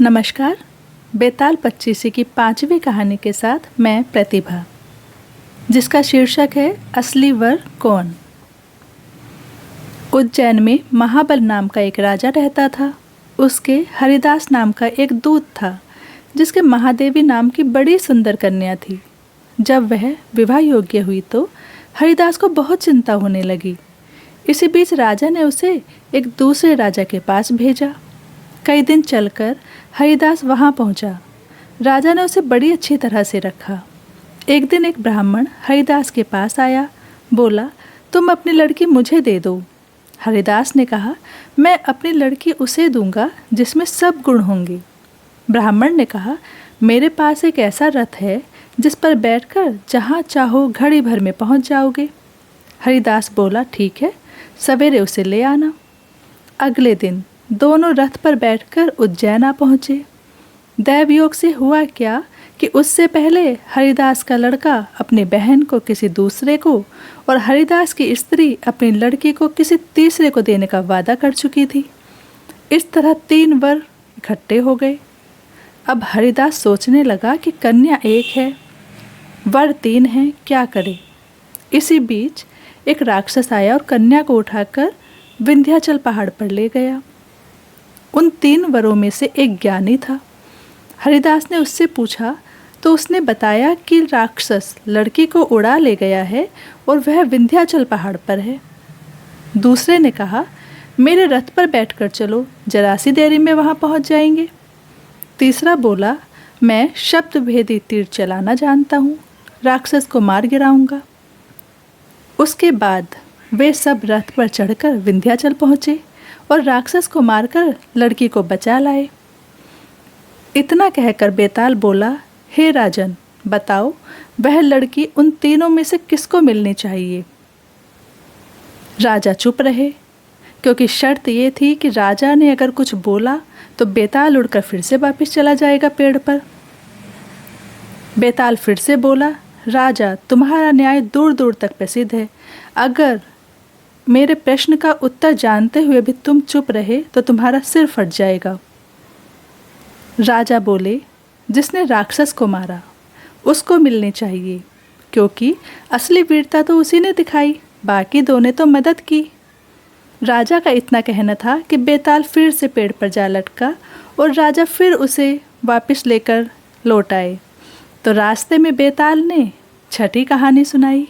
नमस्कार। बेताल पच्चीसी की 5वीं कहानी के साथ मैं प्रतिभा, जिसका शीर्षक है असली वर कौन। उज्जैन में महाबल नाम का एक राजा रहता था। उसके हरिदास नाम का एक दूत था, जिसके महादेवी नाम की बड़ी सुंदर कन्या थी। जब वह विवाह योग्य हुई तो हरिदास को बहुत चिंता होने लगी। इसी बीच राजा ने उसे एक दूसरे राजा के पास भेजा। कई दिन चलकर हरिदास वहाँ पहुँचा। राजा ने उसे बड़ी अच्छी तरह से रखा। एक दिन एक ब्राह्मण हरिदास के पास आया, बोला, तुम अपनी लड़की मुझे दे दो। हरिदास ने कहा, मैं अपनी लड़की उसे दूंगा जिसमें सब गुण होंगे। ब्राह्मण ने कहा, मेरे पास एक ऐसा रथ है जिस पर बैठकर जहाँ चाहो घड़ी भर में पहुँच जाओगे। हरिदास बोला, ठीक है, सवेरे उसे ले आना। अगले दिन दोनों रथ पर बैठकर उज्जैन आ पहुँचे। दैवयोग से हुआ क्या कि उससे पहले हरिदास का लड़का अपनी बहन को किसी दूसरे को और हरिदास की स्त्री अपनी लड़की को किसी तीसरे को देने का वादा कर चुकी थी। इस तरह 3 वर इकट्ठे हो गए। अब हरिदास सोचने लगा कि कन्या एक है, वर 3 हैं, क्या करे। इसी बीच एक राक्षस आया और कन्या को उठाकर विंध्याचल पहाड़ पर ले गया। उन 3 वरों में से एक ज्ञानी था। हरिदास ने उससे पूछा तो उसने बताया कि राक्षस लड़की को उड़ा ले गया है और वह विंध्याचल पहाड़ पर है। दूसरे ने कहा, मेरे रथ पर बैठकर चलो, जरा सी देरी में वहाँ पहुँच जाएंगे। तीसरा बोला, मैं शब्द भेदी तीर चलाना जानता हूँ, राक्षस को मार गिराऊंगा। उसके बाद वे सब रथ पर चढ़कर विंध्याचल पहुँचे और राक्षस को मारकर लड़की को बचा लाए। इतना कहकर बेताल बोला, हे राजन, बताओ वह लड़की उन तीनों में से किसको मिलनी चाहिए। राजा चुप रहे, क्योंकि शर्त ये थी कि राजा ने अगर कुछ बोला तो बेताल उड़कर फिर से वापस चला जाएगा पेड़ पर। बेताल फिर से बोला, राजा, तुम्हारा न्याय दूर दूर तक प्रसिद्ध है। अगर मेरे प्रश्न का उत्तर जानते हुए भी तुम चुप रहे तो तुम्हारा सिर फट जाएगा। राजा बोले, जिसने राक्षस को मारा उसको मिलनी चाहिए, क्योंकि असली वीरता तो उसी ने दिखाई, बाकी 2 ने तो मदद की। राजा का इतना कहना था कि बेताल फिर से पेड़ पर जा लटका और राजा फिर उसे वापस लेकर लौट आए। तो रास्ते में बेताल ने छठी कहानी सुनाई।